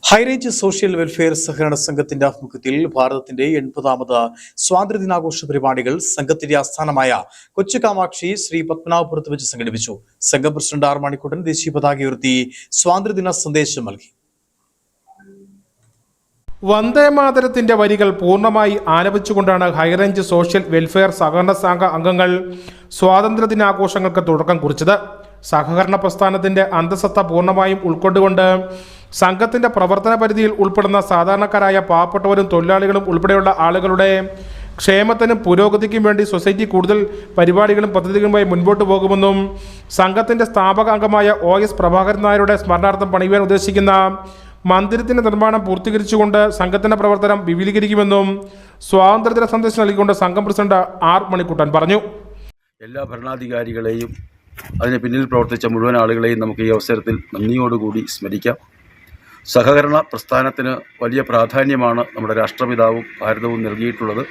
High range social welfare സഹകരണ സംഘത്തിന്റെ ആഭിമുഖ്യത്തിൽ ഭാരതത്തിന്റെ 80ാമത് സ്വാതന്ത്ര്യദിനാഘോഷ പരിപാടികൾ സംഘത്തിന്റെ ആസ്ഥാനമായ കൊച്ചു കാമാക്ഷി ശ്രീ പത്മനാഭപുരത്ത് വെച്ച് സംഘടിപ്പിച്ചു. സംഘം പ്രസിഡന്റ് ആർ മണിക്കുട്ടൻ ദേശീയ പതാക ഉയർത്തി സ്വാതന്ത്ര്യദിന സന്ദേശം നൽകി. വന്ദേമാതരത്തിന്റെ വരികൾ പൂർണ്ണമായി ആലപിച്ചുകൊണ്ടാണ് ഹൈറേഞ്ച് സോഷ്യൽ വെൽഫെയർ സഹകരണ സംഘ അംഗങ്ങൾ സ്വാതന്ത്ര്യദിനാഘോഷങ്ങൾക്ക് തുടക്കം കുറിച്ചത്. സഹകരണ പ്രസ്ഥാനത്തിന്റെ അന്തസത്ത പൂർണ്ണമായും ഉൾക്കൊണ്ടുകൊണ്ട് സംഘത്തിന്റെ പ്രവർത്തന പരിധിയിൽ ഉൾപ്പെടുന്ന സാധാരണക്കാരായ പാവപ്പെട്ടവരും തൊഴിലാളികളും ഉൾപ്പെടെയുള്ള ആളുകളുടെ ക്ഷേമത്തിനും പുരോഗതിക്കും വേണ്ടി സൊസൈറ്റി കൂടുതൽ പരിപാടികളും പദ്ധതികളുമായി മുൻപോട്ട് പോകുമെന്നും സംഘത്തിന്റെ സ്ഥാപക അംഗമായ OS പ്രഭാകരൻ നായരുടെ സ്മരണാർത്ഥം പണിയുവാൻ ഉദ്ദേശിക്കുന്ന മന്ദിരത്തിന്റെ നിർമ്മാണം പൂർത്തീകരിച്ചുകൊണ്ട് സംഘത്തിന്റെ പ്രവർത്തനം വിപുലീകരിക്കുമെന്നും സ്വാതന്ത്ര്യദിന സന്ദേശം നൽകിക്കൊണ്ട് സംഘം പ്രസിഡന്റ് ആർ മണിക്കുട്ടൻ പറഞ്ഞു. എല്ലാ ഭരണാധികാരികളെയും അതിന് പിന്നിൽ പ്രവർത്തിച്ച മുഴുവൻ ആളുകളെയും നമുക്ക് ഈ അവസരത്തിൽ നന്ദിയോടുകൂടി സ്മരിക്കാം. സഹകരണ പ്രസ്ഥാനത്തിന് വലിയ പ്രാധാന്യമാണ് നമ്മുടെ രാഷ്ട്രപിതാവും ഭാരതവും നൽകിയിട്ടുള്ളത്.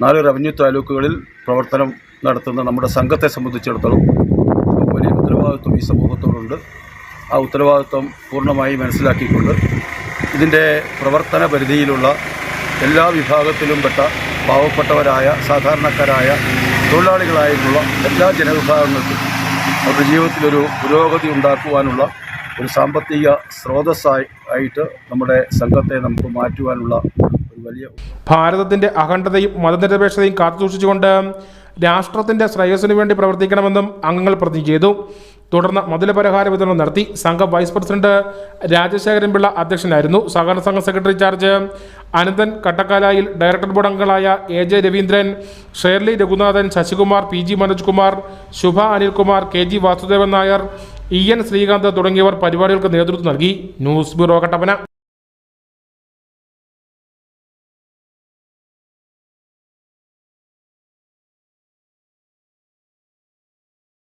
4 റവന്യൂ താലൂക്കുകളിൽ പ്രവർത്തനം നടത്തുന്ന നമ്മുടെ സംഘത്തെ സംബന്ധിച്ചിടത്തോളം വലിയ ഉത്തരവാദിത്വം ഈ സമൂഹത്തോടുണ്ട്. ആ ഉത്തരവാദിത്വം പൂർണ്ണമായി മനസ്സിലാക്കിക്കൊണ്ട് ഇതിൻ്റെ പ്രവർത്തന പരിധിയിലുള്ള എല്ലാ വിഭാഗത്തിലും പെട്ട പാവപ്പെട്ടവരായ സാധാരണക്കാരായ തൊഴിലാളികളായിട്ടുള്ള എല്ലാ ജനവിഭാഗങ്ങൾക്കും അവരുടെ ജീവിതത്തിലൊരു പുരോഗതി ഉണ്ടാക്കുവാനുള്ള ഒരു സാമ്പത്തിക സ്രോതസ്സായിട്ട് നമ്മുടെ സംഘത്തെ നമുക്ക് മാറ്റുവാനുള്ള ഒരു വലിയ ഭാരതത്തിന്റെ അഖണ്ഡതയും മതനിരപേക്ഷതയും കാത്തുസൂക്ഷിച്ചുകൊണ്ട് രാഷ്ട്രത്തിന്റെ ശ്രേയസ്സിനു വേണ്ടി പ്രവർത്തിക്കണമെന്നും അംഗങ്ങൾ പ്രതിജ്ഞ ചെയ്തു. തുടർന്ന് മധുരപലഹാര വിതരണം നടത്തി. സംഘം വൈസ് പ്രസിഡന്റ് രാജശേഖരൻ പിള്ള അധ്യക്ഷനായിരുന്നു. സഹകരണ സംഘം സെക്രട്ടറി ചാർജ് അനന്തൻ കട്ടക്കാലായിൽ, ഡയറക്ടർ ബോർഡ് അംഗങ്ങളായ AJ Raveendran, Shirley Raghunathan, Sasikumar, PG Manoj Kumar, Subha Anilkumar, KG Vasudevan Nair, EN Sreekanth തുടങ്ങിയവർ പരിപാടികൾക്ക് നേതൃത്വം നൽകി. News bureau Kattappana.